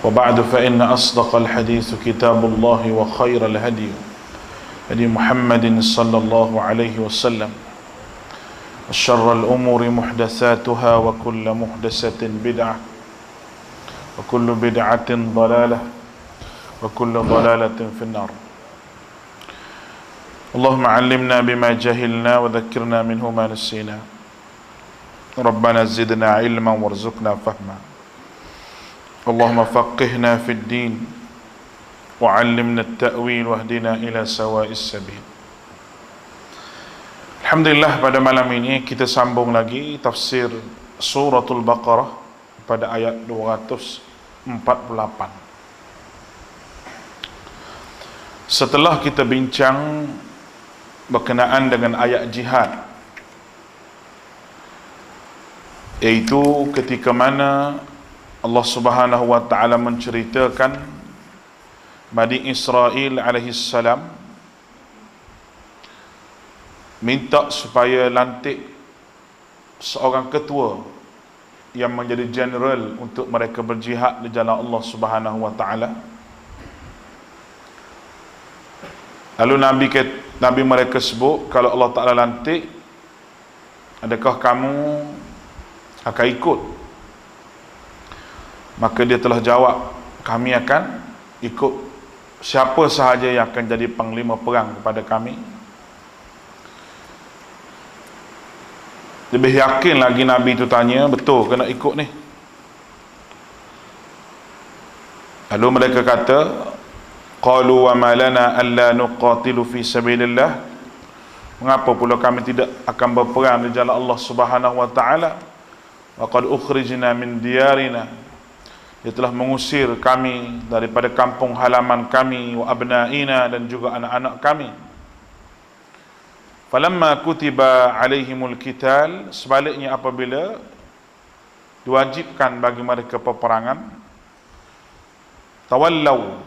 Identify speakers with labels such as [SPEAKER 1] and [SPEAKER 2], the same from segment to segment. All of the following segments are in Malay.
[SPEAKER 1] وبعد فإن أصدق الحديث كتاب الله وخير الهدي هدي محمد صلى الله عليه وسلم وشر الأمور محدثاتها وكل محدثة بدعة وكل بدعة ضلالة وكل ضلالة في النار. اللهم علمنا بما جهلنا وذكرنا منه ما نسينا. ربنا زدنا علما وارزقنا فهما. اللهم فقهنا في الدين وعلمنا التأويل واهدنا إلى سواء السبيل. Alhamdulillah, pada malam ini kita sambung lagi tafsir Suratul Baqarah pada ayat 248. Setelah kita bincang berkenaan dengan ayat jihad, iaitu ketika mana Allah Subhanahu wa taala menceritakan Bani Israel alaihi salam minta supaya lantik seorang ketua yang menjadi general untuk mereka berjihad di jalan Allah Subhanahu wa taala. Lalu Nabi mereka sebut, kalau Allah Taala lantik, adakah kamu akan ikut? Maka dia telah jawab, kami akan ikut siapa sahaja yang akan jadi panglima perang kepada kami. Lebih yakin lagi Nabi itu tanya, betul kena ikut ni? Lalu mereka kata, qalu wa ma lana alla nuqatilu fi sabilillah, mengapa pula kami tidak akan berperang di jalan Allah Subhanahu wa taala? Wa qad ukhrijna min diyarina, dia telah mengusir kami daripada kampung halaman kami, wa abnaina, dan juga anak-anak kami. Falamma kutiba alaihimul qital, sebaliknya apabila diwajibkan bagi mereka peperangan, tawallau,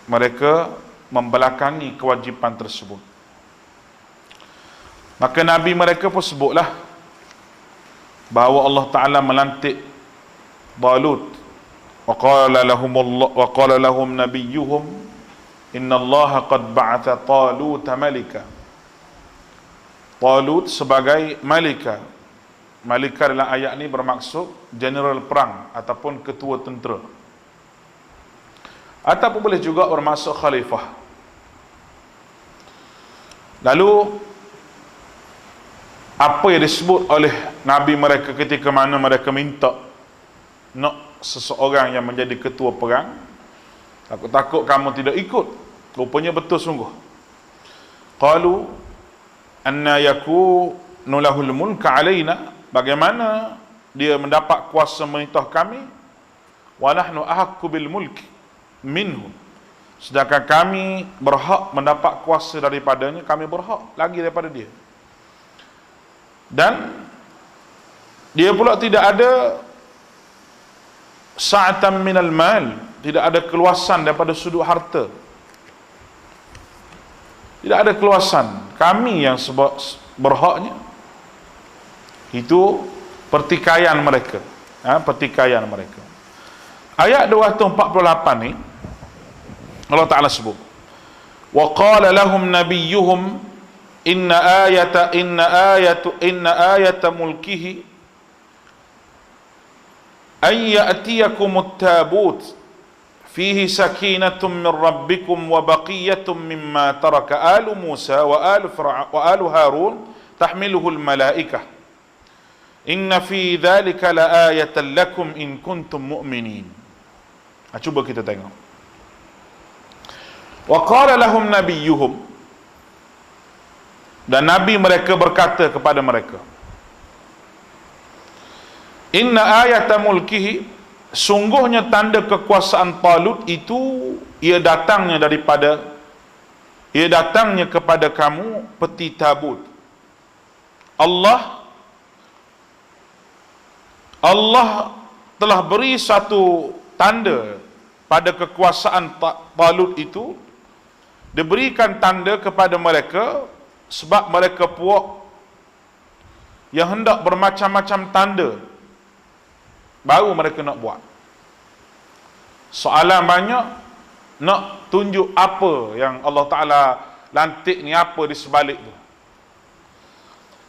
[SPEAKER 1] mereka membelakangi kewajipan tersebut. Maka Nabi mereka pun sebutlah bahawa Allah Ta'ala melantik Talut, wa qala lahum nabiyyuhum innallaha qad ba'atha Taluta malika. Talut sebagai malika. Malika dalam ayat ini bermaksud general perang ataupun ketua tentera, ataupun boleh juga bermaksud khalifah. Lalu apa yang disebut oleh Nabi mereka ketika mana mereka minta nak seseorang yang menjadi ketua perang? Takut-takut kamu tidak ikut. Rupanya betul sungguh. Qalu anna yakunu lahul mulka alaina, bagaimana dia mendapat kuasa memerintah kami? Wa nahnu ahaqqu bil mulki minhu, sedangkan kami berhak mendapat kuasa daripadanya, kami berhak lagi daripada dia. Dan dia pula tidak ada sa'atan minal mal, tidak ada keluasan daripada sudut harta, tidak ada keluasan. Kami yang berhaknya. Itu pertikaian mereka, pertikaian mereka. Ayat 248 ni Allah Ta'ala sebut, wa qala lahum nabiyyuhum inna ayata mulkihi ay ya'tiyakumut tabut fihi sakinatun min rabbikum wa baqiyatun mimma taraka alu Musa wa alu Harun tahmiluhul malaikah inna fi dhalika la ayatan lakum in kuntum mu'minin. Cuba kita tengok. Wa qala lahum nabiyyuhum, dan Nabi mereka berkata kepada mereka, inna ayata mulkihi, sungguhnya tanda kekuasaan Talut itu ia datangnya kepada kamu peti tabut. Allah telah beri satu tanda pada kekuasaan Talut itu, diberikan tanda kepada mereka sebab mereka puak yang hendak bermacam-macam tanda baru mereka nak buat. Soalan banyak, nak tunjuk apa yang Allah Ta'ala lantik ni, apa di sebalik tu.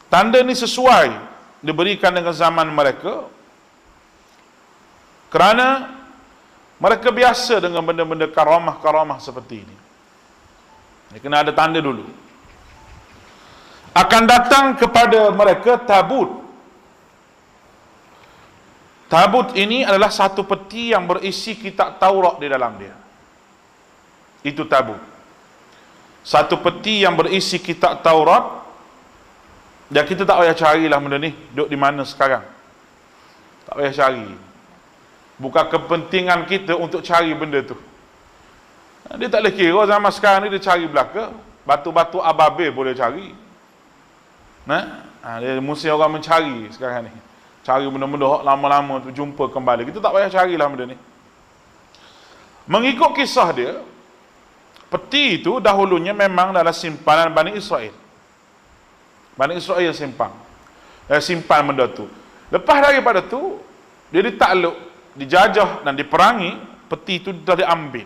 [SPEAKER 1] Tanda ni sesuai diberikan dengan zaman mereka, kerana mereka biasa dengan benda-benda karamah-karamah seperti ini. Dia kena ada tanda dulu. Akan datang kepada mereka tabut. Tabut ini adalah satu peti yang berisi kitab Taurat di dalam dia. Itu tabut. Satu peti yang berisi kitab Taurat. Dan kita tak payah carilah benda ni duduk di mana sekarang. Tak payah cari. Bukan kepentingan kita untuk cari benda tu. Dia tak boleh kira zaman sekarang ni dia cari belaka. Batu-batu ababil boleh cari. Dia mesti orang mencari sekarang ni. Cari benda-benda lama-lama tu jumpa kembali. Kita tak payah carilah benda ni. Mengikut kisah dia, peti itu dahulunya memang dalam simpanan Bani Israel. Bani Israel simpan benda tu. Lepas daripada tu, dia ditakluk, dijajah dan diperangi. Peti itu dah diambil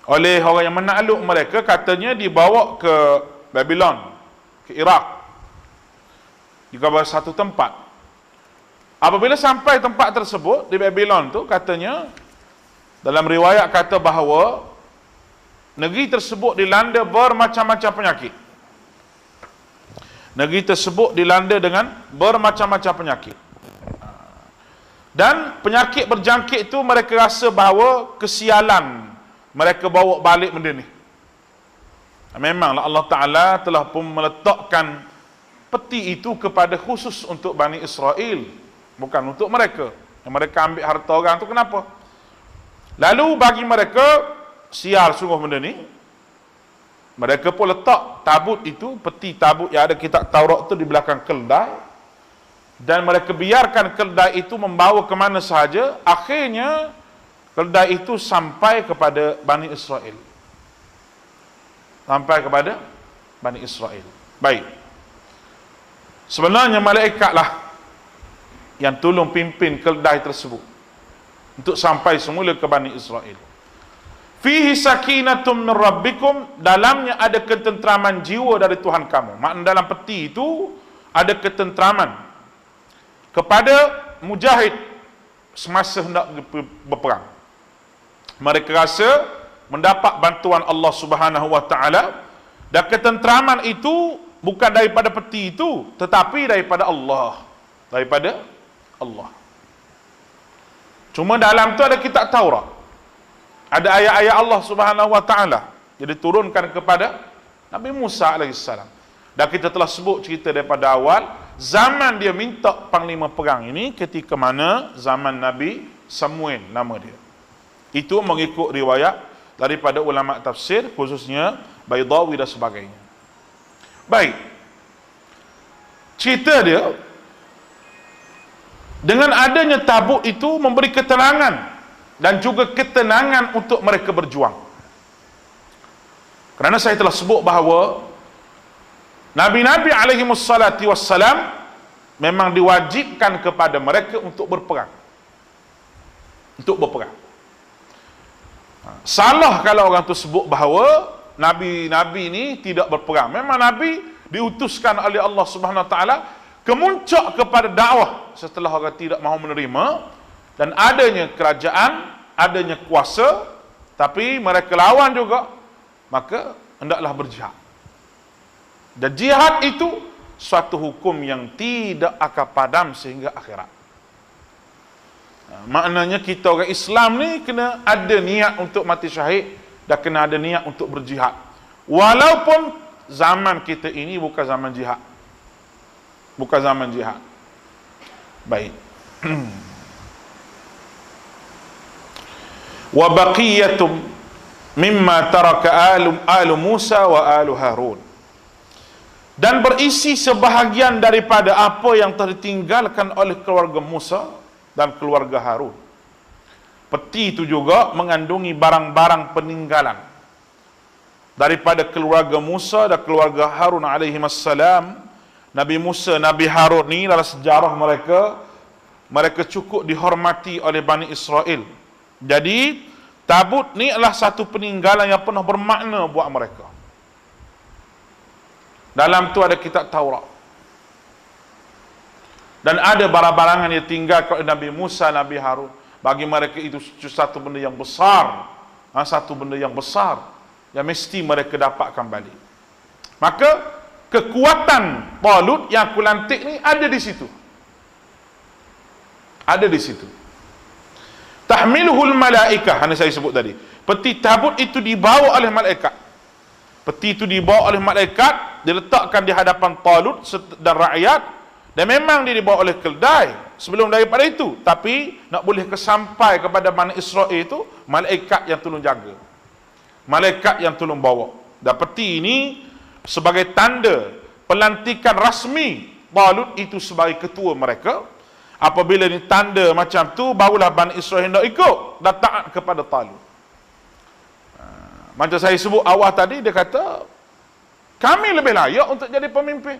[SPEAKER 1] oleh orang yang menakluk mereka. Katanya dibawa ke Babylon, ke Iraq, di satu tempat. Apabila sampai tempat tersebut di Babylon tu, katanya dalam riwayat kata bahawa negeri tersebut dilanda bermacam-macam penyakit. Negeri tersebut dilanda dengan bermacam-macam penyakit. Dan penyakit berjangkit itu mereka rasa bahawa kesialan mereka bawa balik benda ni. Memanglah Allah Ta'ala telah pun meletakkan peti itu kepada khusus untuk Bani Israel, bukan untuk mereka. Yang mereka ambil harta orang tu kenapa? Lalu bagi mereka, sial sungguh benda ni, mereka pun letak tabut itu, peti tabut yang ada kitab Taurat tu di belakang keldai, dan mereka biarkan keldai itu membawa ke mana sahaja. Akhirnya keldai itu sampai kepada Bani Israel. Sampai kepada Bani Israel. Baik. Sebenarnya malaikatlah yang tolong pimpin keldai tersebut untuk sampai semula ke Bani Israel. Fihi sakinatum min rabbikum, dalamnya ada ketenteraman jiwa dari Tuhan kamu. Makna dalam peti itu ada ketenteraman kepada mujahid semasa hendak berperang. Mereka rasa mendapat bantuan Allah Subhanahu wa taala, dan ketenteraman itu bukan daripada peti itu, tetapi daripada Allah. Daripada Allah. Cuma dalam tu ada kitab Taurat. Ada ayat-ayat Allah Subhanahu wa taala yang diturunkan kepada Nabi Musa alaihissalam. Dan kita telah sebut cerita daripada awal, zaman dia minta panglima perang ini ketika mana zaman Nabi Samuel nama dia. Itu mengikut riwayat daripada ulama tafsir, khususnya Baydawi dan sebagainya. Baik. Cerita dia, dengan adanya tabut itu memberi ketenangan dan juga ketenangan untuk mereka berjuang. Kerana saya telah sebut bahawa Nabi-Nabi alaihimussalatu wassalam memang diwajibkan kepada mereka untuk berperang. Untuk berperang. Salah kalau orang tu sebut bahawa Nabi-Nabi ini tidak berperang. Memang Nabi diutuskan oleh Allah Subhanahu Wa Taala kemuncak kepada dakwah setelah orang tidak mahu menerima, dan adanya kerajaan, adanya kuasa, tapi mereka lawan juga, maka hendaklah berjihad. Dan jihad itu suatu hukum yang tidak akan padam sehingga akhirat. Maknanya kita orang Islam ni kena ada niat untuk mati syahid, dan kena ada niat untuk berjihad. Walaupun zaman kita ini bukan zaman jihad. Bukan zaman jihad. Baik. Wa baqiyatum mimma taraka alu Musa wa alu Harun. Dan berisi sebahagian daripada apa yang telah ditinggalkan oleh keluarga Musa dan keluarga Harun. Peti itu juga mengandungi barang-barang peninggalan daripada keluarga Musa dan keluarga Harun alaihimassalam. Nabi Musa, Nabi Harun ni dalam sejarah mereka cukup dihormati oleh Bani Israel. Jadi tabut ni adalah satu peninggalan yang penuh bermakna buat mereka. Dalam tu ada kitab Taurat. Dan ada barang-barangan yang tinggal oleh Nabi Musa, Nabi Harun. Bagi mereka itu satu benda yang besar. Satu benda yang besar yang mesti mereka dapatkan balik. Maka kekuatan Talut yang aku lantik ni ada di situ. Ada di situ. Tahmiluhul malaikah, yang saya sebut tadi. Peti tabut itu dibawa oleh malaikat. Peti itu dibawa oleh malaikat, diletakkan di hadapan Talut dan rakyat, dan memang dia dibawa oleh keldai sebelum daripada itu. Tapi nak boleh kesampai kepada Bani Israel itu, malaikat yang tolong jaga. Malaikat yang tolong bawa. Dan peti ini sebagai tanda pelantikan rasmi Talut itu sebagai ketua mereka. Apabila ni tanda macam tu, barulah Bani Israel hendak ikut dan taat kepada Talut. Macam saya sebut awal tadi, dia kata kami lebih layak untuk jadi pemimpin.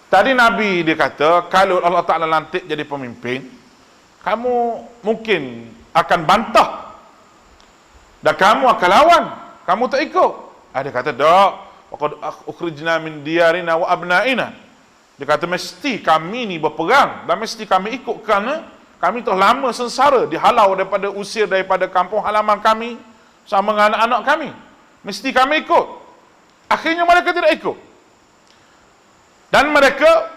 [SPEAKER 1] Tadi Nabi dia kata, kalau Allah Ta'ala lantik jadi pemimpin, kamu mungkin akan bantah dan kamu akan lawan, kamu tak ikut. Dia kata, tak, waqad ukhrijna min diyarina wa abnaina. Dia kata mesti kami ni berperang dan mesti kami ikut kerana kami telah lama sengsara, dihalau daripada, usir daripada kampung halaman kami sama dengan anak-anak kami. Mesti kami ikut. Akhirnya mereka tidak ikut. Dan mereka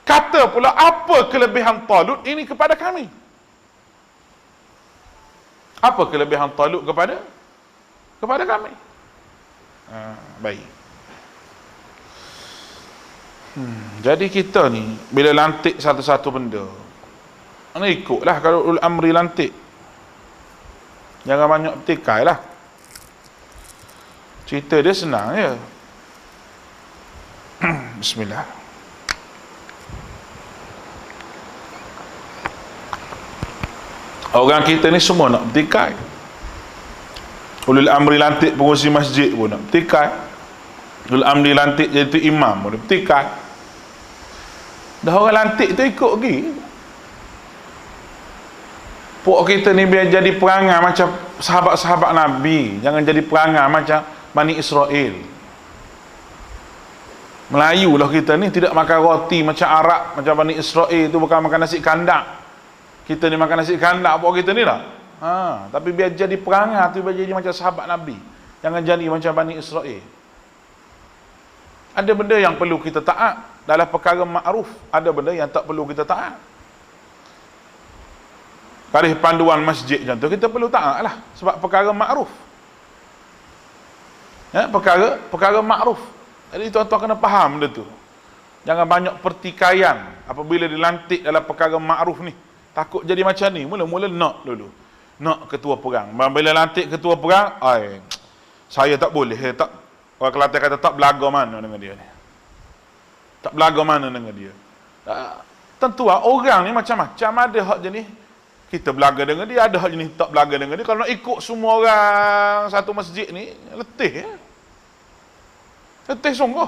[SPEAKER 1] kata pula, apa kelebihan Talut ini kepada kami? Apa kelebihan Talut kepada kami? Baik. Jadi kita ni bila lantik satu-satu benda, ini ikutlah. Kalau ulul amri lantik, jangan banyak petikai lah. Cerita dia senang je. Bismillah. Orang kita ni semua nak petikai. Ulul amri lantik pengurusi masjid pun nak petikai. Ulul amri lantik jadi tu imam pun nak petikai. Dah orang lantik tu ikut pergi. Pok kita ni biar jadi perangai macam sahabat-sahabat Nabi, jangan jadi perangai macam Bani Israel. Melayu lah kita ni, tidak makan roti macam Arab, macam Bani Israel tu bukan makan nasi kandak. Kita ni makan nasi kandak pok kita ni lah. Tapi biar jadi perangai tu, biar jadi macam sahabat Nabi, jangan jadi macam Bani Israel. Ada benda yang perlu kita taat dalam perkara ma'ruf, ada benda yang tak perlu kita taat. Garis panduan masjid macam tu kita perlu taat lah, sebab perkara ma'ruf. Perkara ma'ruf. Jadi tuan-tuan kena faham benda tu. Jangan banyak pertikaian apabila dilantik dalam perkara ma'ruf ni. Takut jadi macam ni, mula-mula nak dulu. Nak ketua perang. Bila lantik ketua perang, saya tak boleh, tak. Orang Kelantan kata tak belaga mana dengan dia ni. Tak belaga mana dengan dia. Tentu orang ni macam-macam, ada hak jenis kita belaga dengan dia, ada hak jenis tak belaga dengan dia. Kalau nak ikut semua orang satu masjid ni, letih ya. Letih sungguh.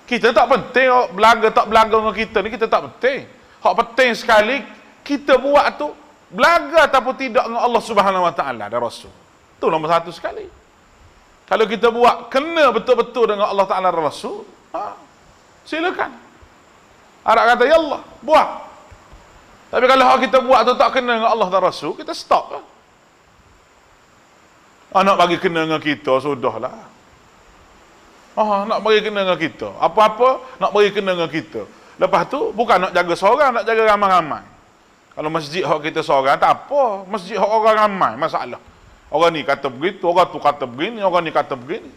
[SPEAKER 1] Kita tak penting belaga tak belaga dengan kita ni, kita tak penting. Hak penting sekali kita buat tu belaga ataupun tidak dengan Allah Subhanahu Wa Taala dan Rasul. Tu nombor satu sekali. Kalau kita buat kena betul-betul dengan Allah Ta'ala dan Rasul, silakan. Arab kata, ya Allah, buat. Tapi kalau kita buat tu tak kena dengan Allah dan Rasul, kita stop lah. Nak bagi kena dengan kita, sudahlah. Nak bagi kena dengan kita. Apa-apa, nak bagi kena dengan kita. Lepas tu, bukan nak jaga seorang, nak jaga ramai-ramai. Kalau masjid hak kita seorang, tak apa. Masjid hak orang ramai, masalah. Orang ni kata begitu, orang tu kata begini, orang ni kata begini.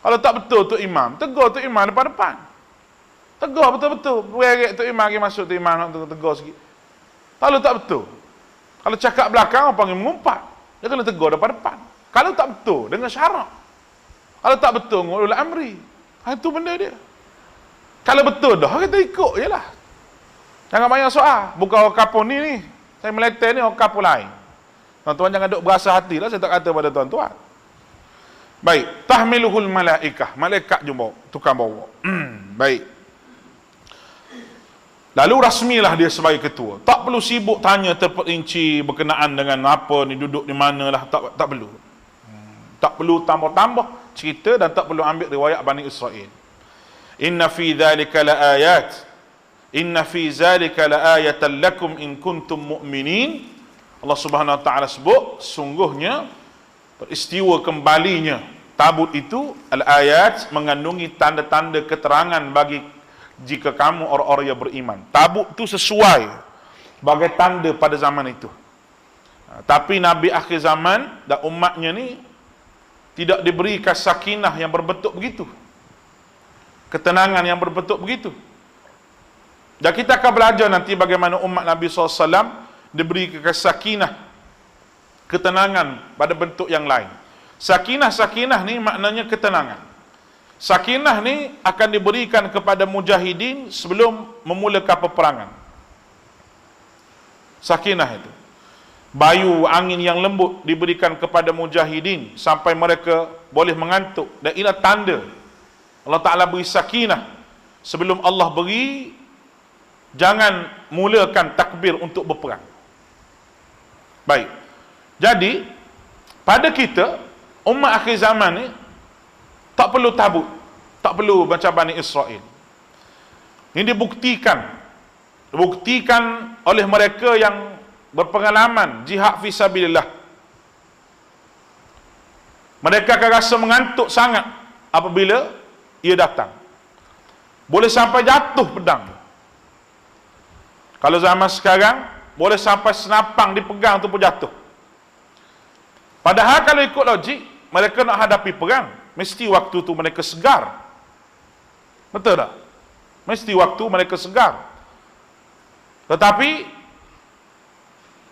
[SPEAKER 1] Kalau tak betul tu imam, tegur tu imam depan-depan. Tegur betul-betul. Bergerak tu imam lagi masuk tu imam nak tegur sikit. Kalau tak betul. Kalau cakap belakang, orang panggil mengumpat. Dia kena tegur depan-depan. Kalau tak betul, dengan syarak. Kalau tak betul, ngulul amri. Itu benda dia. Kalau betul dah, kita ikut je lah. Jangan banyak soal. Bukan orang kapur ni. Saya meletak ni orang kapur lain. Tuan-tuan jangan duk berasa hati lah, saya tak kata pada tuan-tuan. Baik, tahmiluhul malaikah, malaikat jumpa tukang bawa. Baik. Lalu rasmilah dia sebagai ketua. Tak perlu sibuk tanya terperinci berkenaan dengan apa ni, duduk di mana lah. Tak perlu. Tak perlu tambah-tambah cerita dan tak perlu ambil riwayat Bani Israel. Inna fi dhalika la ayat. Inna fi zalika laayatan lakum in kuntum mu'minin. Allah Subhanahu wa taala sebut sungguhnya peristiwa kembalinya tabut itu al-ayat mengandungi tanda-tanda keterangan bagi jika kamu orang-orang yang beriman. Tabut itu sesuai sebagai tanda pada zaman itu. Tapi Nabi akhir zaman dan umatnya ni tidak diberikan sakinah yang berbentuk begitu, ketenangan yang berbentuk begitu. Dan kita akan belajar nanti bagaimana umat Nabi SAW diberi sakinah, ketenangan pada bentuk yang lain. Sakinah ni maknanya ketenangan. Sakinah ni akan diberikan kepada mujahidin sebelum memulakan peperangan. Sakinah itu, bayu angin yang lembut diberikan kepada mujahidin sampai mereka boleh mengantuk. Dan inilah tanda Allah Ta'ala beri sakinah sebelum Allah beri jangan mulakan takbir untuk berperang. Baik. Jadi pada kita umat akhir zaman ni tak perlu tabut, tak perlu macam Bani Israel. Ini dibuktikan oleh mereka yang berpengalaman jihad fi sabilillah. Mereka akan rasa mengantuk sangat apabila ia datang. Boleh sampai jatuh pedang. Kalau zaman sekarang, boleh sampai senapang dipegang tu pun jatuh. Padahal kalau ikut logik, mereka nak hadapi perang, mesti waktu tu mereka segar. Betul tak? Mesti waktu mereka segar. Tetapi,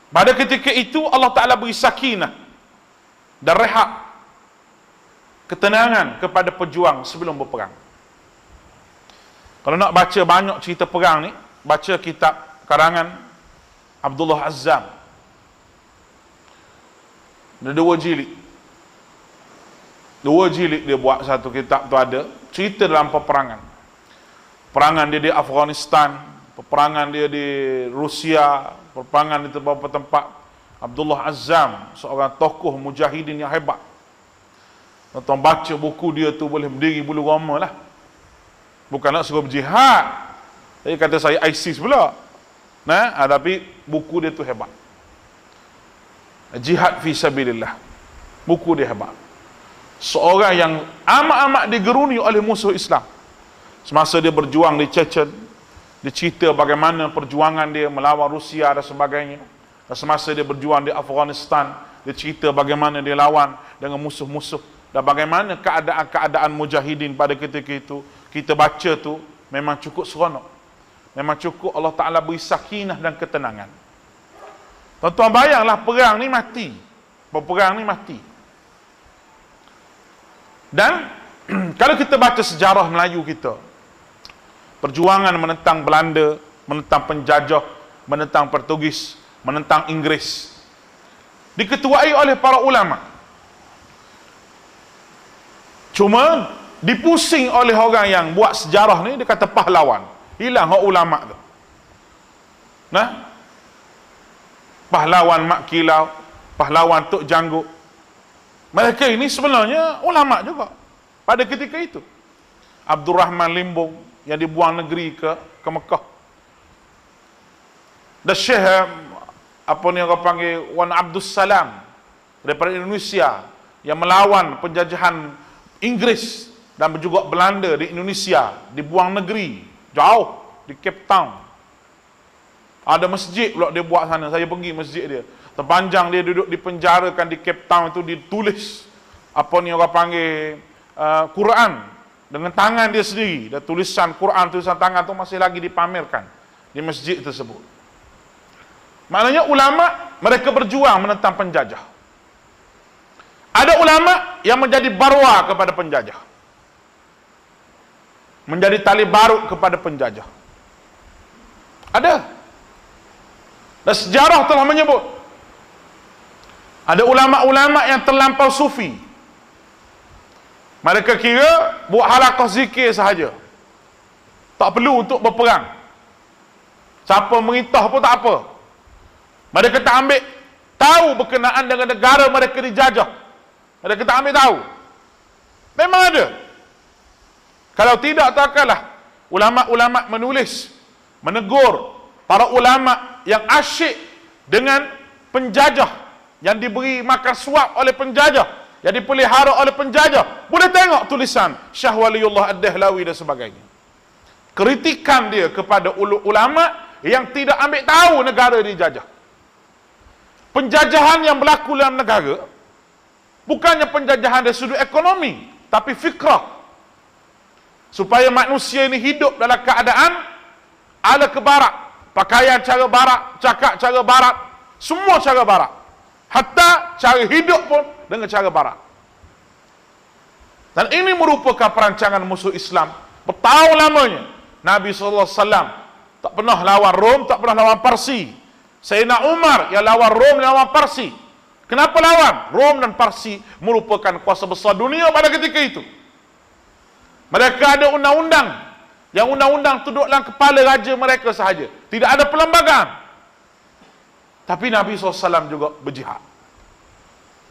[SPEAKER 1] pada ketika itu, Allah Ta'ala beri sakinah dan rehat, ketenangan kepada pejuang sebelum berperang. Kalau nak baca banyak cerita perang ni, baca kitab karangan Abdullah Azzam. Ada 2 jilid. 2 jilid dia buat satu kitab tu, ada cerita dalam peperangan. Peperangan dia di Afghanistan, peperangan dia di Rusia, peperangan di beberapa tempat. Abdullah Azzam, seorang tokoh mujahidin yang hebat. Tuan baca buku dia tu boleh berdiri bulu roma lah. Bukan nak suruh berjihad. Dia kata saya ISIS pula. Tapi buku dia tu hebat. Jihad fi sabilillah. Buku dia hebat. Seorang yang amat-amat digeruni oleh musuh Islam. Semasa dia berjuang di Chechen, dia cerita bagaimana perjuangan dia melawan Rusia dan sebagainya. Dan semasa dia berjuang di Afghanistan, dia cerita bagaimana dia lawan dengan musuh-musuh. Dan bagaimana keadaan mujahidin pada ketika itu. Kita baca tu memang cukup seronok. Memang cukup Allah Ta'ala beri sakinah dan ketenangan. Tuan-tuan bayanglah, perang ni mati. Perang ni mati. Dan kalau kita baca sejarah Melayu kita, perjuangan menentang Belanda, menentang penjajah, menentang Portugis, menentang Inggeris, diketuai oleh para ulama. Cuma dipusing oleh orang yang buat sejarah ni, dia kata pahlawan. Hilang hak ulama tu. Pahlawan Mak Kilau, pahlawan Tok Janggut. Mereka ini sebenarnya ulama juga pada ketika itu. Abdul Rahman Limbung yang dibuang negeri ke Mekah. Dan Syekh orang panggil Wan Abdul Salam daripada Indonesia yang melawan penjajahan Inggris dan juga Belanda di Indonesia, dibuang negeri jauh di Cape Town. Ada masjid pula dia buat sana. Saya pergi masjid dia. Terpanjang dia duduk dipenjarakan di Cape Town itu, ditulis orang panggil Quran dengan tangan dia sendiri. Dan tulisan Quran, tulisan tangan itu masih lagi dipamerkan di masjid tersebut. Maknanya ulama mereka berjuang menentang penjajah. Ada ulama yang menjadi barwa kepada penjajah, menjadi tali barut kepada penjajah. Ada. Dan sejarah telah menyebut ada ulama-ulama yang terlampau sufi. Mereka kira buat halaqah zikir sahaja, tak perlu untuk berperang. Siapa merintah pun tak apa. Mereka tak ambil tahu berkenaan dengan negara mereka dijajah. Mereka tak ambil tahu. Memang ada. Kalau tidak, takkanlah ulama-ulama menulis, menegur para ulama yang asyik dengan penjajah, yang diberi makan suap oleh penjajah, yang dipelihara oleh penjajah. Boleh tengok tulisan Syah Waliullah Ad-Dahlawi dan sebagainya. Kritikan dia kepada ulama yang tidak ambil tahu negara dijajah. Penjajahan yang berlaku dalam negara bukannya penjajahan dari sudut ekonomi, tapi fikrah. Supaya manusia ini hidup dalam keadaan ala ke barat. Pakaian cara barat, cakap cara barat, semua cara barat. Hatta cara hidup pun dengan cara barat. Dan ini merupakan perancangan musuh Islam bertahun lamanya. Nabi SAW tak pernah lawan Rom, tak pernah lawan Parsi. Sayyidina Umar yang lawan Rom dan lawan Parsi. Kenapa lawan? Rom dan Parsi merupakan kuasa besar dunia pada ketika itu. Mereka ada undang-undang. Yang undang-undang tu duduk dalam kepala raja mereka sahaja. Tidak ada perlembagaan. Tapi Nabi SAW juga berjihad.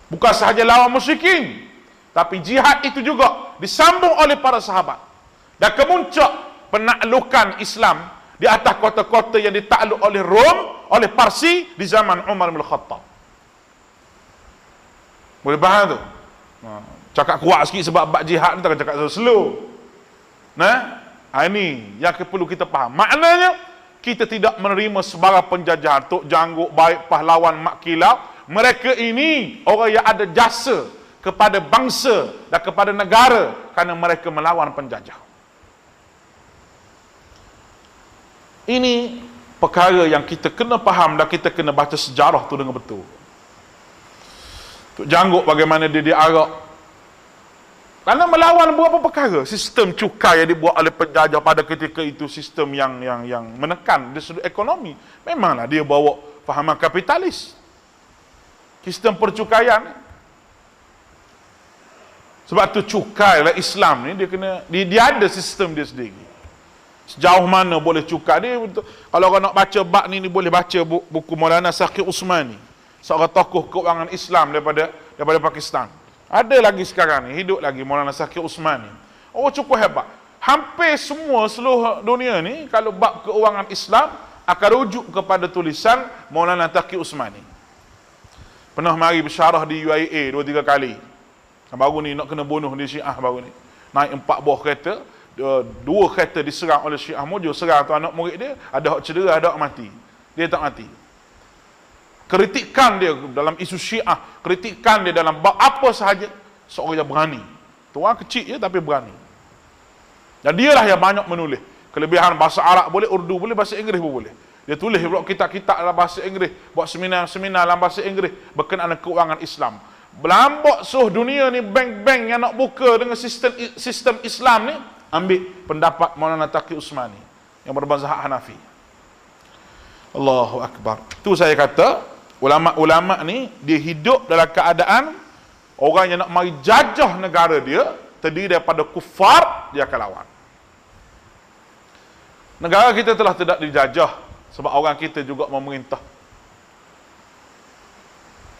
[SPEAKER 1] Bukan sahaja lawan musyrikin, tapi jihad itu juga disambung oleh para sahabat. Dan kemuncak penaklukan Islam di atas kota-kota yang ditakluk oleh Rom, oleh Parsi di zaman Umar bin Khattab. Boleh faham tu? Cakap kuat sikit sebab bab jihad ni, takkan cakap slow. Nah, ini yang perlu kita faham. Maknanya kita tidak menerima sebarang penjajahan. Tok Janggut, Baik, pahlawan, mak kilap. Mereka ini orang yang ada jasa kepada bangsa dan kepada negara kerana mereka melawan penjajah. Ini perkara yang kita kena faham dan kita kena baca sejarah tu dengan betul. Tok Janggut bagaimana dia diarak. Kerana melawan beberapa perkara. Sistem cukai yang dibuat oleh penjajah pada ketika itu sistem yang menekan dari sudut ekonomi. Memanglah dia bawa fahaman kapitalis. Sistem percukaian. Sebab tu cukai lah Islam ni dia ada sistem dia sendiri. Sejauh mana boleh cukai dia. Kalau orang nak baca bab ni boleh baca buku Maulana Saqi Usmani, seorang tokoh keuangan Islam daripada Pakistan. Ada lagi sekarang ni, hidup lagi Maulana Saqi Usmani. Oh, cukup hebat. Hampir semua seluruh dunia ni kalau bab keuangan Islam akan rujuk kepada tulisan Maulana Taqi Usmani. Pernah mari bersyarah di UIA 2-3 kali. Baru ni nak kena bunuh di Syiah baru ni. Naik 4 buah kereta, 2 kereta diserang oleh Syiah Mujur. Serang tu anak murid dia, ada hak cedera, ada hak mati. Dia tak mati. Kritikan dia dalam isu Syiah, kritikan dia dalam bab apa sahaja, seorang yang berani. Tuan kecil je tapi berani. Dan dialah yang banyak menulis. Kelebihan bahasa Arab boleh, Urdu boleh, bahasa Inggeris pun boleh. Dia tulis buat kitab-kitab dalam bahasa Inggeris, buat seminar-seminar dalam bahasa Inggeris berkenaan keuangan Islam. Berlambak seluruh dunia ni, bank-bank yang nak buka dengan sistem Islam ni, ambil pendapat Maulana Taqi Usmani yang berbazhab Hanafi. Allahu Akbar. Tu saya kata, ulama-ulama ni dia hidup dalam keadaan orang yang nak mari jajah negara dia terdiri daripada kufar, dia akan lawan. Negara kita telah tidak dijajah sebab orang kita juga memerintah.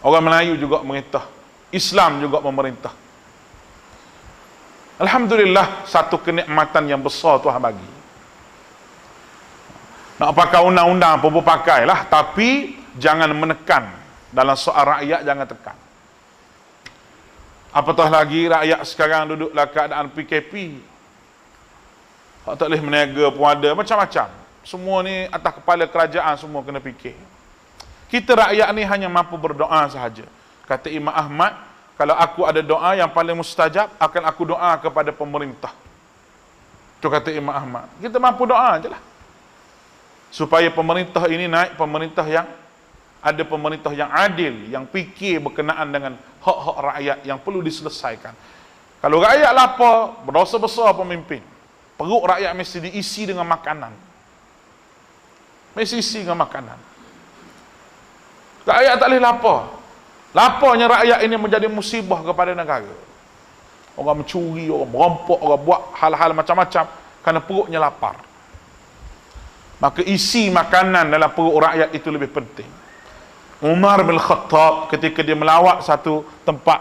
[SPEAKER 1] Orang Melayu juga memerintah. Islam juga memerintah. Alhamdulillah, satu kenikmatan yang besar Tuhan bagi. Nak pakai undang-undang apa pun pakailah, tapi jangan menekan. Dalam soal rakyat jangan tekan. Apatah lagi rakyat sekarang duduk dalam keadaan PKP. Tak boleh meniaga pun ada, macam-macam. Semua ni atas kepala kerajaan semua kena fikir. Kita rakyat ni hanya mampu berdoa sahaja. Kata Imam Ahmad, kalau aku ada doa yang paling mustajab, akan aku doa kepada pemerintah. Itu kata Imam Ahmad. Kita mampu doa je lah. Supaya pemerintah ini naik, pemerintah yang ada, pemerintah yang adil, yang fikir berkenaan dengan hak-hak rakyat yang perlu diselesaikan. Kalau rakyat lapar, berdosa besar pemimpin. Perut rakyat mesti diisi dengan makanan. Mesti isi dengan makanan. Rakyat tak boleh lapar. Laparnya rakyat ini menjadi musibah kepada negara. Orang mencuri, orang merampok, orang buat hal-hal macam-macam kerana perutnya lapar. maka isi makanan dalam perut rakyat itu lebih penting. Umar bin Khattab ketika dia melawat satu tempat,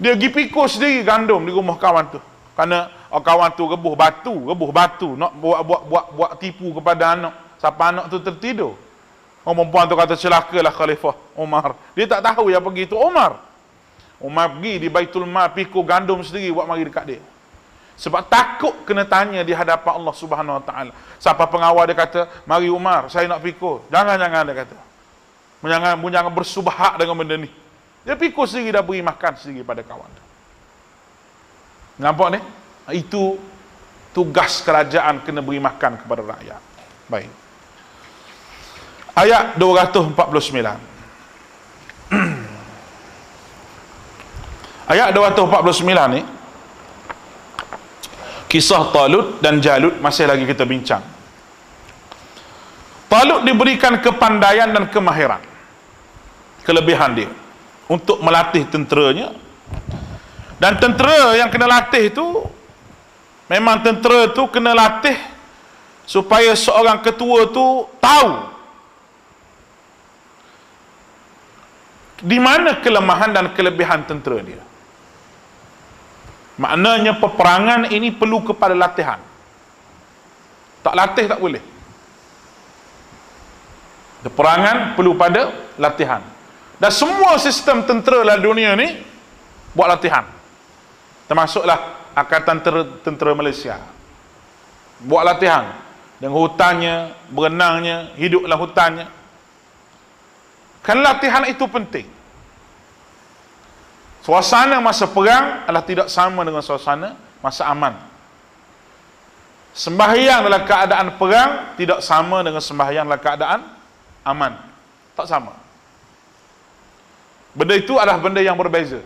[SPEAKER 1] dia pergi pikul sendiri gandum di rumah kawan tu. Kerana kawan tu rebuh batu nak buat tipu kepada anak. Siapa anak tu tertidur. Perempuan tu kata, celakalah Khalifah Umar. Dia tak tahu yang pergi tu Umar. Umar pergi di Baitul Mal pikul gandum sendiri buat mari dekat dia. Sebab takut kena tanya di hadapan Allah Subhanahu Wa Taala. Siapa pengawal dia kata, mari Umar, saya nak pikul. Jangan dia kata. Jangan bersubhat dengan benda ni. Dia pikul sendiri, dah beri makan sendiri pada kawan tu. Nampak ni? Itu tugas kerajaan, kena beri makan kepada rakyat. Baik. Ayat 249. Ayat 249 ni, kisah Talut dan Jalut masih lagi kita bincang. Talut diberikan kepandaian dan kemahiran, kelebihan dia untuk melatih tenteranya. Dan tentera yang kena latih itu, memang tentera tu kena latih supaya seorang ketua tu tahu di mana kelemahan dan kelebihan tentera dia. Maknanya peperangan ini perlu kepada latihan. Tak latih tak boleh. Peperangan perlu pada latihan. Dan semua sistem tentera dalam dunia ni buat latihan. Termasuklah Angkatan Tentera Malaysia. Buat latihan. Dengan hutannya, berenangnya, hidup dalam hutannya. Kan latihan itu penting. Suasana masa perang adalah tidak sama dengan suasana masa aman. Sembahyang dalam keadaan perang tidak sama dengan sembahyang dalam keadaan aman. Tak sama. Benda itu adalah benda yang berbeza.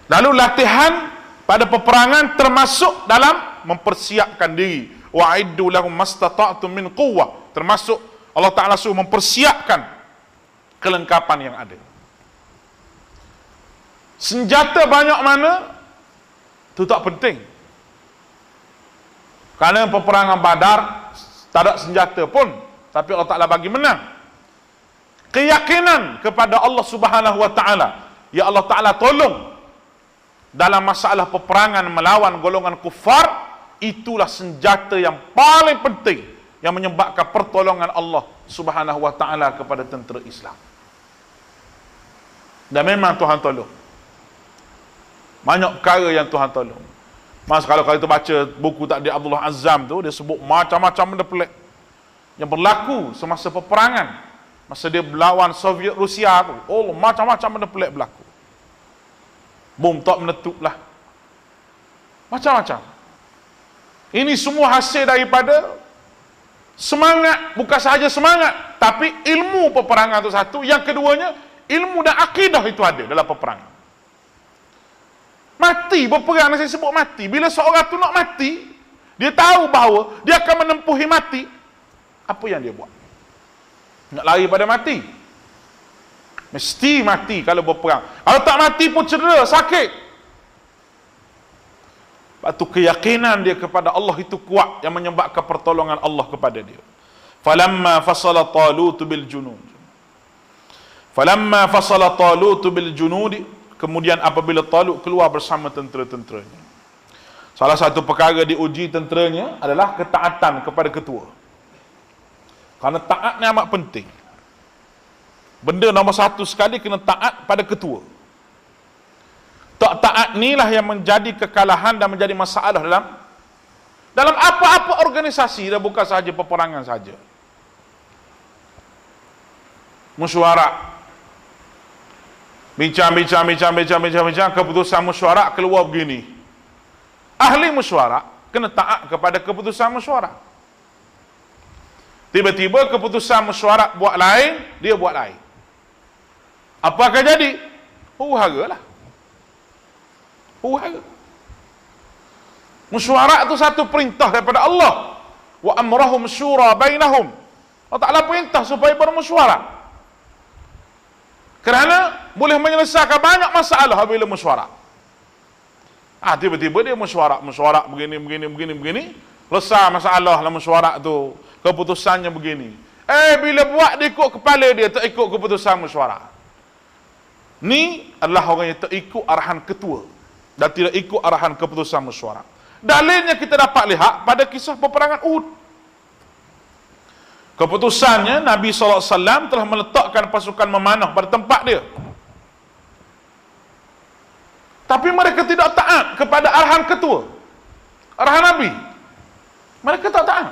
[SPEAKER 1] Lalu latihan pada peperangan termasuk dalam mempersiapkan diri. Wa'iddu lahum mastata'tum min quwwah. Termasuk Allah Ta'ala suruh mempersiapkan kelengkapan yang ada. Senjata banyak mana itu tak penting. Kerana peperangan Badar tak ada senjata pun, tapi Allah Ta'ala bagi menang. Keyakinan kepada Allah Subhanahu Wa Ta'ala, ya Allah Ta'ala tolong dalam masalah peperangan melawan golongan kufar, itulah senjata yang paling penting yang menyebabkan pertolongan Allah Subhanahu Wa Ta'ala kepada tentera Islam. Dan memang Tuhan tolong. Banyak perkara yang Tuhan tolong. Mas, kalau kita baca buku takdir Abdullah Azzam tu, dia sebut macam-macam benda pelik yang berlaku semasa peperangan, masa dia melawan Soviet Rusia tu. Oh, macam-macam benda pelik berlaku. Bom tak meletup lah. Macam-macam. Ini semua hasil daripada semangat, bukan sahaja semangat, tapi ilmu peperangan itu satu. Yang keduanya, ilmu dan akidah itu ada dalam peperangan. Mati, berperang saya sebut mati. Bila seorang tu nak mati, dia tahu bahawa dia akan menempuhi mati. Apa yang dia buat? Nak lari pada mati. Mesti mati kalau berperang. Kalau tak mati pun cedera, sakit. Sebab tu keyakinan dia kepada Allah itu kuat, yang menyebabkan pertolongan Allah kepada dia. Falamma fasala Talut bil junud. Falamma fasala Talut bil junud, kemudian apabila Talut keluar bersama tentera-tenteranya. Salah satu perkara diuji tenteranya adalah ketaatan kepada ketua. Kerana taat ni amat penting. Benda nombor satu sekali, kena taat pada ketua. Tak taat inilah yang menjadi kekalahan dan menjadi masalah dalam apa-apa organisasi, dan bukan sahaja peperangan saja. Mesyuarat. Bincang, keputusan mesyuarat keluar begini. Ahli mesyuarat kena taat kepada keputusan mesyuarat. Tiba-tiba keputusan mesyuarat buat lain, dia buat lain. Apa akan jadi? Huru-hara lah. Huru-hara. Mesyuarat itu satu perintah daripada Allah. Wa amrahum syura bainahum. Allah Ta'ala perintah supaya bermesyuarat. Kerana boleh menyelesaikan banyak masalah apabila mesyuarat. Tiba-tiba dia mesyuarat begini. Selesai masalah dalam mesyuarat tu. Keputusannya begini. Bila buat dia ikut kepala dia, tak ikut keputusan mesyuarat. Ni adalah orang yang tak ikut arahan ketua dan tidak ikut arahan keputusan mesyuarat. Dalilnya kita dapat lihat pada kisah peperangan Uhud. Keputusannya Nabi SAW telah meletakkan pasukan memanah pada tempat dia. Tapi mereka tidak taat kepada arahan ketua, arahan Nabi. Mereka tak taat.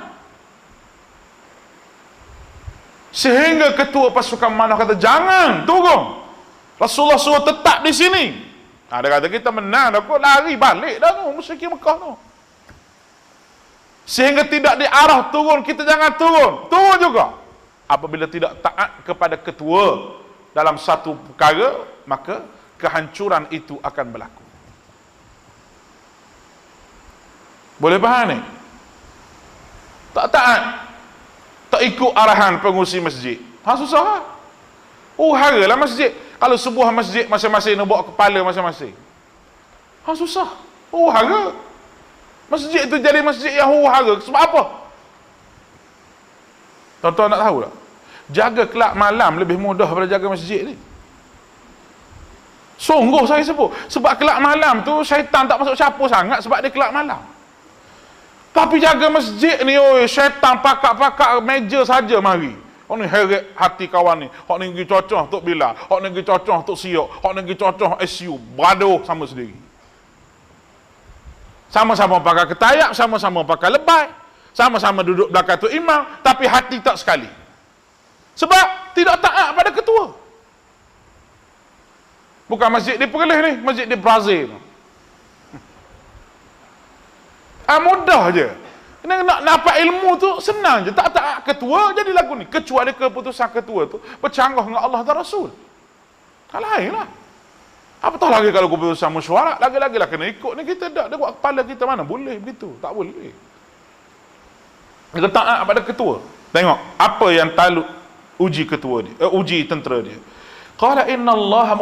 [SPEAKER 1] Sehingga ketua pasukan memanah kata, jangan turun. Rasulullah suruh tetap di sini. Dia kata, kita menang dah kot, lari balik dah tu, musyrikin Mekah tu. Sehingga tidak diarah turun, kita jangan turun. Turun juga. Apabila tidak taat kepada ketua dalam satu perkara, maka kehancuran itu akan berlaku. Boleh faham ni? Tak taat, tak ikut arahan pengurusi masjid. Susah lah. Haralah masjid. Kalau sebuah masjid masing-masing nak bawa kepala masing-masing. Susah. Hara. Masjid itu jadi masjid yang hara. Sebab apa? Tuan-tuan nak tahu tak? Jaga kelab malam lebih mudah daripada jaga masjid ni. Sungguh saya sebut. Sebab kelab malam tu syaitan tak masuk campur sangat sebab dia kelab malam. Tapi jaga masjid ni, syaitan pakak-pakak meja saja mari. Hak ni heret hati kawan ni. Hak ni pergi cocoh Tok Bilal. Hak ni pergi cocoh Tok Siok. Hak ni pergi cocoh SU. Beraduh sama sendiri. Sama-sama pakai ketayak, sama-sama pakai lebay. Sama-sama duduk belakang tu imam, tapi hati tak sekali. Sebab tidak taat pada ketua. Bukan masjid di Perlis ni, masjid di Brazil. Mudah je. Nak dapat ilmu tu senang je. Tak taat ketua jadi lagu ni. Kecuali keputusan ketua tu bercanggah dengan Allah dan Rasul. Lain lah. Apatah lagi kalau keputusan mesyuarat, lagi-lagi lah kena ikut ni. Kita tak ada buat kepala kita, mana boleh begitu. Tak boleh. Kita taat pada ketua. Tengok apa yang talut uji ketua dia, uji tentera dia. Qala inna Allah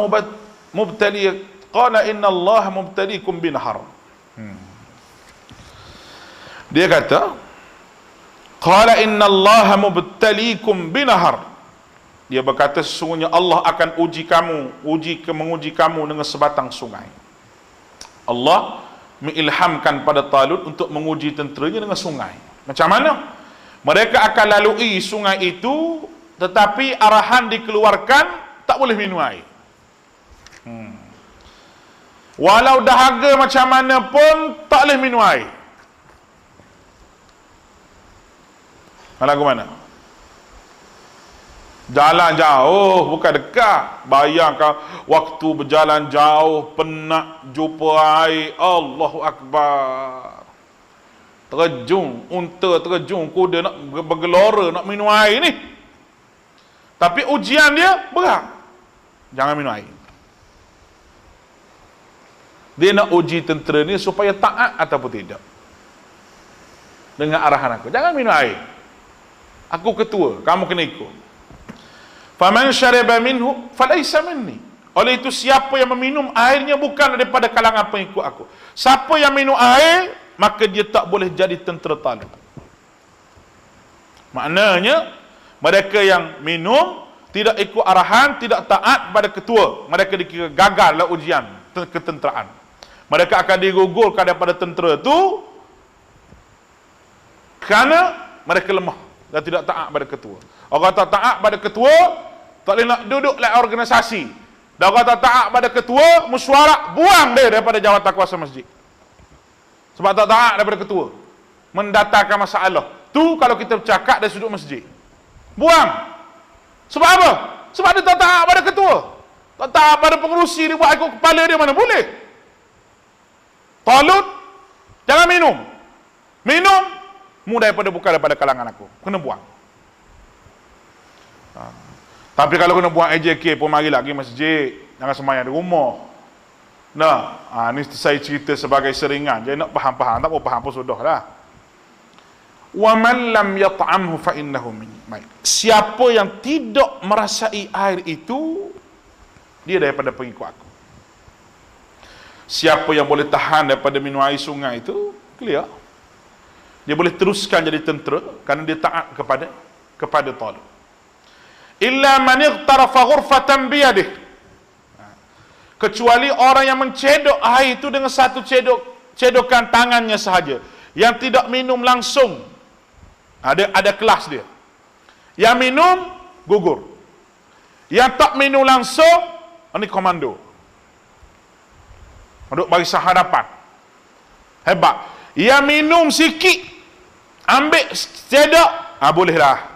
[SPEAKER 1] mubtaliikum binahar. Dia kata, qala inna Allah mubtaliikum binahar. Dia berkata, sesungguhnya Allah akan menguji kamu dengan sebatang sungai. Allah mengilhamkan pada Talut untuk menguji tenteranya dengan sungai. Macam mana? Mereka akan lalui sungai itu, tetapi arahan dikeluarkan tak boleh minum air. Walau dahaga macam mana pun tak boleh minum air. Lagu mana? Jalan jauh, bukan dekat. Bayangkan waktu berjalan jauh, penat jumpa air. Allahu Akbar. Terjun, unta terjun, kuda nak bergelora nak minum air ni. Tapi ujian dia berat. Jangan minum air. Dia nak uji tentera ni supaya taat ataupun tidak dengan arahan aku. Jangan minum air. Aku ketua, kamu kena ikut. Faman syariba minhu falaysa minni. Oleh itu siapa yang meminum airnya bukan daripada kalangan pengikut aku. Siapa yang minum air, maka dia tak boleh jadi tentera Talut. Maknanya mereka yang minum tidak ikut arahan, tidak taat pada ketua, mereka dikira gagal dalam ujian ketenteraan. Mereka akan digugurkan daripada tentera itu kerana mereka lemah dan tidak taat pada ketua. Orang tak taat pada ketua, tak boleh nak duduk dalam organisasi. Dan orang tak taat pada ketua, mesyuarat, buang dia daripada jawatan kuasa masjid. Sebab tak taat daripada ketua, mendatangkan masalah. Tu kalau kita bercakap dari sudut masjid, buang. Sebab apa? Sebab dia tak taat pada ketua, tak taat pada pengurusi, dia buat ikut kepala dia, mana boleh. Talut, jangan minum. Minum, bukan daripada kalangan aku. Kena buang. Tapi kalau kena buang AJK pun mari lagi masjid. Jangan sembahyang di rumah. Ni saya cerita sebagai seringan. Jadi nak faham-faham, tak mau faham pun sudah lah. Wa man lam yat'amhu fa innahu minni. Siapa yang tidak merasai air itu, dia daripada pengikut aku. Siapa yang boleh tahan daripada minum air sungai itu, clear. Dia boleh teruskan jadi tentera kerana dia taat kepada Talut. Illa man ightarafa ghurfatan biyadih. Kecuali orang yang mencedok air itu dengan satu cedokan tangannya sahaja, yang tidak minum langsung. Ada kelas dia. Yang minum gugur. Yang tak minum langsung, ini komando. Duduk barisan hadapan. Hebat. Yang minum sikit, ambil cedok, bolehlah.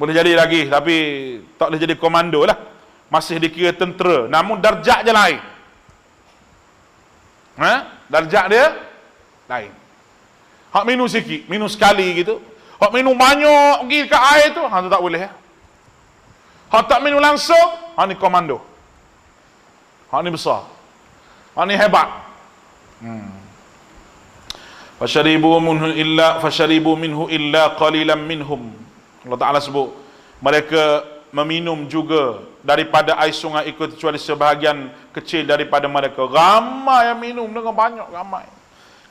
[SPEAKER 1] Boleh jadi lagi, tapi tak boleh jadi komando lah. Masih dikira tentera, namun darjat je lain. Darjat dia lain. Hak minum sikit, minum sekali gitu. Hak minum banyak pergi ke air tu, tu tak boleh. Hak tak minum langsung, ni komando. Hak ni besar. Hak ni hebat. Fasharibu minhu illa qalilan minhum. Allah Ta'ala sebut, mereka meminum juga daripada air sungai itu kecuali sebahagian kecil daripada mereka. Ramai yang minum dengan banyak, ramai.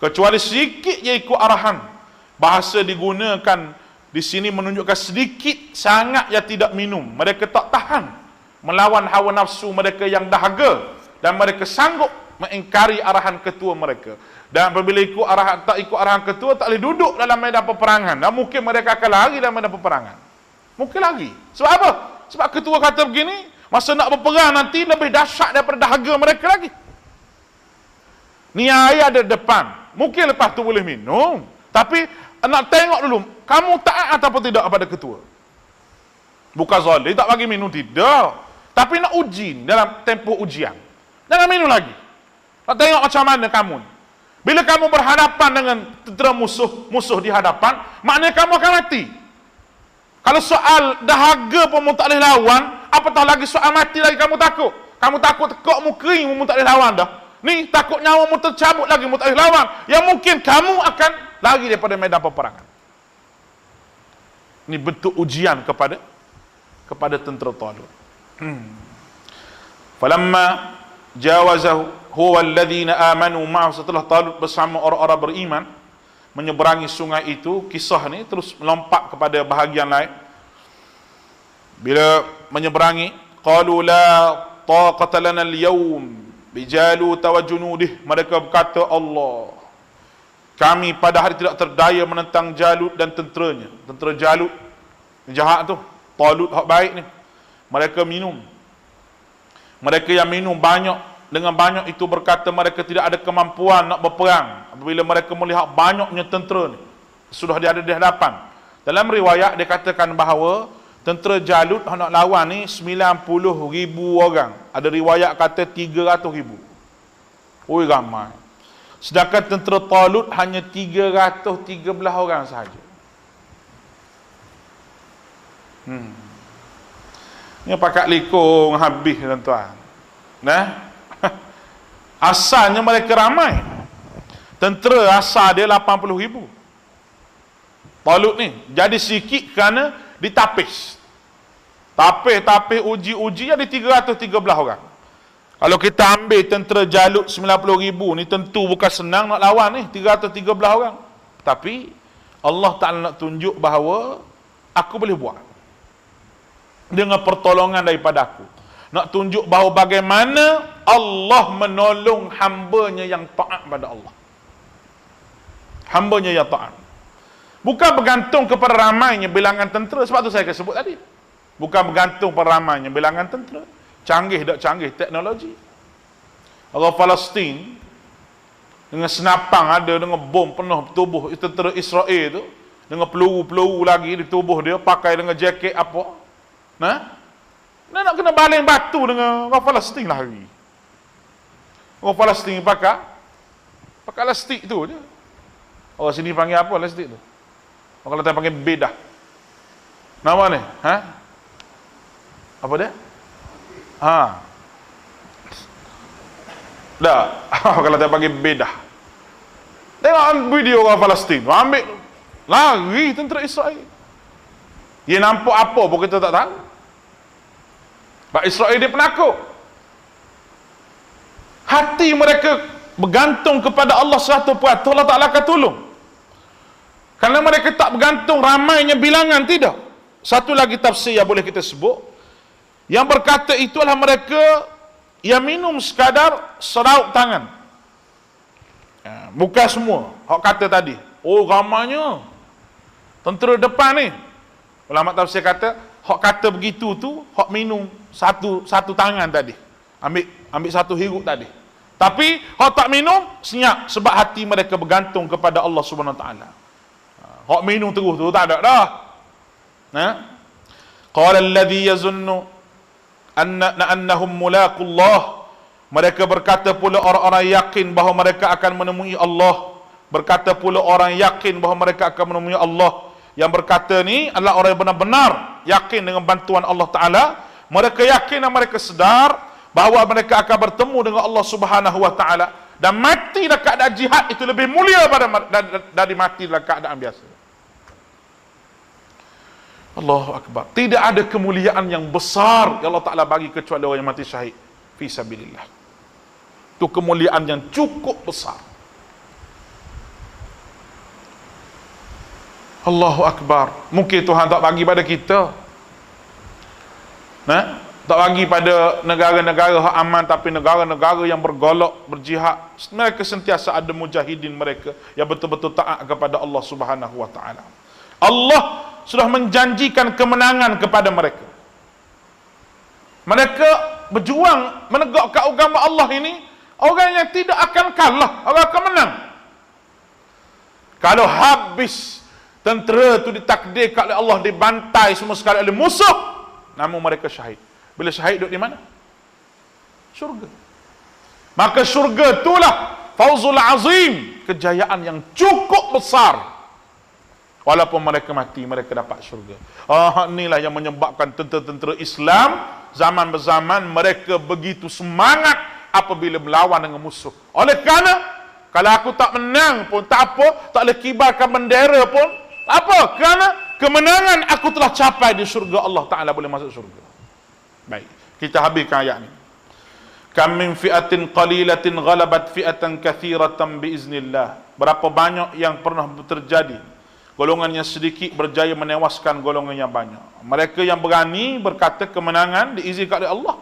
[SPEAKER 1] Kecuali sedikit je ikut arahan. Bahasa digunakan di sini menunjukkan sedikit sangat yang tidak minum. Mereka tak tahan melawan hawa nafsu mereka yang dahaga, dan mereka sanggup mengingkari arahan ketua mereka. Dan apabila tak ikut arahan ketua, tak boleh duduk dalam medan peperangan. Dan mungkin mereka akan lari dalam medan peperangan. Mungkin lagi. Sebab apa? Sebab ketua kata begini, masa nak berperang nanti lebih dahsyat daripada dahaga mereka lagi. Ni air ada depan. Mungkin lepas tu boleh minum. Tapi nak tengok dulu, kamu taat ataupun tidak kepada ketua. Bukan zalim, tak bagi minum, tidak. Tapi nak uji dalam tempoh ujian. Jangan minum lagi. Nak tengok macam mana kamu. Bila kamu berhadapan dengan tentera musuh di hadapan, maknanya kamu akan mati. Kalau soal dahaga pun tak boleh lawan, apatah lagi soal mati lagi kamu takut. Kamu takut tekokmu kering, mu tak boleh lawan dah. Ni takut nyawamu tercabut lagi, mu tak boleh lawan. Yang mungkin kamu akan lari daripada medan peperangan. Ini bentuk ujian kepada tentera Talut. Falamma jawazahu huwa alladhina amanu ma'ahu, setelah Talut bersama orang-orang beriman menyeberangi sungai itu, kisah ni terus melompat kepada bahagian lain. Bila menyeberangi, qalu la taqata lana al-yawm bijalut wa junudih, mereka berkata, Allah, kami pada hari tidak terdaya menentang Jalut dan tenteranya. Tentera Jalut jahat tu, Talut hak baik ni. Mereka minum. Mereka yang minum banyak, dengan banyak itu berkata mereka tidak ada kemampuan nak berperang. Apabila mereka melihat banyaknya tentera ni, sudah dia ada di hadapan. Dalam riwayat dia katakan bahawa tentera Jalut nak lawan ni 90,000 orang. Ada riwayat kata 300,000. Oi, ramai. Sedangkan tentera Talut hanya 313 orang sahaja. Ini pakat likung habis, tuan-tuan. Asalnya mereka ramai. Tentera asal dia 80,000. Talut ni jadi sikit kerana ditapis. Tapis uji jadi 313 orang. Kalau kita ambil tentera Jalut 90,000 ni, tentu bukan senang nak lawan ni 313 orang. Tapi Allah Ta'ala nak tunjuk bahawa aku boleh buat dengan pertolongan daripada aku. Nak tunjuk bahawa bagaimana Allah menolong hambanya yang taat pada Allah. Hambanya yang taat. Bukan bergantung kepada ramainya bilangan tentera. Sebab tu saya sebut tadi. Bukan bergantung pada ramainya bilangan tentera. Canggih tak canggih teknologi. Orang Palestin dengan senapang ada, dengan bom penuh tubuh tentera Israel tu, dengan peluru-peluru lagi di tubuh dia, pakai dengan jaket apa. Dia nak kena baling batu dengan orang Palestin lagi. Orang Palestin pakai lastik tu je. Orang sini panggil apa lastik tu? Orang Kelantan panggil bedah. Nama ni? Apa dia? Dah. Orang Kelantan panggil bedah. Tengok video orang Palestin, ambil lari tentera Israel. Dia nampak apa pun kita tak tahu. Sebab Israel dia penakut. Hati mereka bergantung kepada Allah 100%. Allah Ta'ala akan tolong. Karena mereka tak bergantung ramainya bilangan, tidak. Satu lagi tafsir yang boleh kita sebut, yang berkata itu adalah mereka yang minum sekadar seraup tangan. Bukan semua. Hak kata tadi, oh ramainya tentera depan ni. Ulama tafsir kata, hak kata begitu tu, hak minum satu tangan tadi. Ambil satu hirup tadi. Tapi hak tak minum senyap sebab hati mereka bergantung kepada Allah Subhanahu Wa Taala. Hak minum terus tu tak ada dah. Qala alladhi yazunnu annahum mulaqullah. Mereka berkata pula orang-orang yakin bahawa mereka akan menemui Allah. Berkata pula orang yakin bahawa mereka akan menemui Allah. Yang berkata ni adalah orang yang benar-benar yakin dengan bantuan Allah Ta'ala. Mereka yakin dan mereka sedar bahawa mereka akan bertemu dengan Allah Subhanahu Wa Ta'ala. Dan mati dalam keadaan jihad itu lebih mulia dari mati dalam keadaan biasa. Allahu Akbar. Tidak ada kemuliaan yang besar yang Allah Ta'ala bagi kecuali orang yang mati syahid fi sabilillah. Itu kemuliaan yang cukup besar. Allahu Akbar. Mungkin Tuhan tak bagi pada kita, tak bagi pada negara-negara yang aman, tapi negara-negara yang bergolak, berjihad, mereka sentiasa ada mujahidin mereka yang betul-betul taat kepada Allah Subhanahu Wa Ta'ala. Allah sudah menjanjikan kemenangan kepada mereka. Mereka berjuang menegakkan agama Allah ini, orang yang tidak akan kalah, orang akan menang. Kalau habis tentera itu ditakdirkan oleh Allah, dibantai semua sekali oleh musuh, namun mereka syahid. Bila syahid duduk di mana? Syurga. Maka syurga itulah fauzul azim, kejayaan yang cukup besar. Walaupun mereka mati, mereka dapat syurga. Inilah yang menyebabkan tentera-tentera Islam zaman berzaman mereka begitu semangat apabila melawan dengan musuh. Oleh kerana kalau aku tak menang pun tak apa, tak boleh kibarkan bendera pun tak apa, kerana kemenangan aku telah capai di syurga. Allah Ta'ala boleh masuk syurga. Baik, kita habiskan ayat ni. Kam min fi'atin qalilatin ghalabat fi'atan kathiratan biiznillah. Berapa banyak yang pernah terjadi, golongan yang sedikit berjaya menewaskan golongan yang banyak. Mereka yang berani berkata kemenangan diizinkan oleh Allah.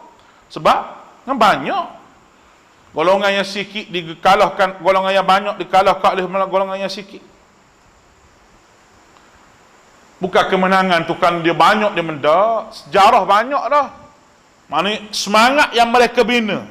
[SPEAKER 1] Sebab yang banyak. Golongan yang sikit dikalahkan, golongan yang banyak dikalahkan oleh golongan yang sikit. Bukan kemenangan tu kan dia banyak dia mendak, sejarah banyak dah. Maknanya semangat yang mereka bina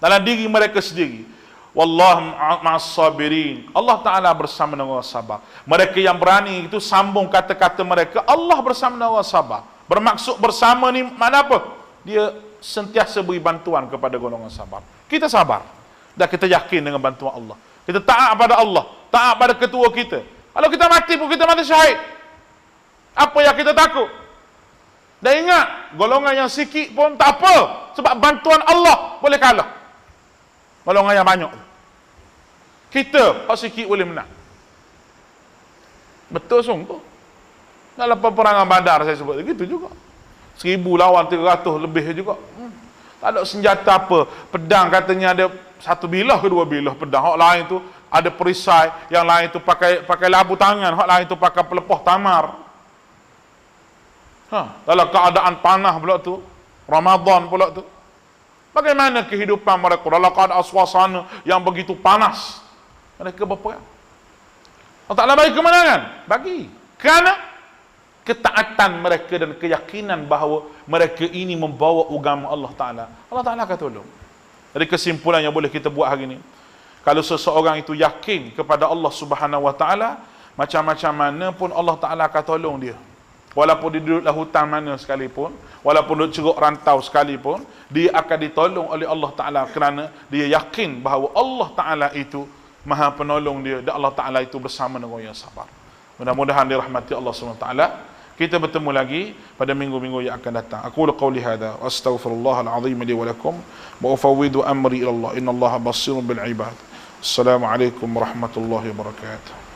[SPEAKER 1] dalam diri mereka sendiri. Wallahu ma'as sabirin. Allah Ta'ala bersama dengan orang sabar. Mereka yang berani itu sambung kata-kata mereka, Allah bersama dengan orang sabar. Bermaksud bersama ni mana apa? Dia sentiasa beri bantuan kepada golongan sabar. Kita sabar dan kita yakin dengan bantuan Allah. Kita taat pada Allah, taat pada ketua kita. Kalau kita mati pun kita mati syahid. Apa yang kita takut? Dan ingat, golongan yang sikit pun tak apa, sebab bantuan Allah boleh kalah golongan yang banyak. Kita hak sikit boleh menang. Betul sungguh. Dalam peperangan Badar saya sebut begitu juga. 1000 lawan 300 lebih juga. Tak ada senjata apa. Pedang katanya ada satu bilah ke dua bilah pedang. Hak lain tu ada perisai, yang lain tu pakai labu tangan, hak lain tu pakai pelepoh tamar. Dalam keadaan panah pula tu, Ramadan pula tu. Bagaimana kehidupan mereka dalam keadaan suasana yang begitu panas? Mereka berperang. Allah Ta'ala bagi kemenangan. Bagi. Kerana ketaatan mereka dan keyakinan bahawa mereka ini membawa agama Allah Ta'ala. Allah Ta'ala akan tolong. Dari kesimpulan yang boleh kita buat hari ini, kalau seseorang itu yakin kepada Allah Subhanahu Wa Ta'ala, macam-macam mana pun Allah Ta'ala akan tolong dia. Walaupun dia duduk dalam hutan mana sekalipun, walaupun duduk ceruk rantau sekalipun, dia akan ditolong oleh Allah Ta'ala kerana dia yakin bahawa Allah Ta'ala itu Maha penolong dia, dan Allah Ta'ala itu bersama dengan orang yang sabar. Mudah-mudahan dirahmati Allah SWT. Kita bertemu lagi pada minggu-minggu yang akan datang. Aku qauli hadza wa astaghfirullahal azim li wa lakum wa ufawwidu amri ila Allah. Innallaha basirun bil ibad. Assalamualaikum warahmatullahi wabarakatuh.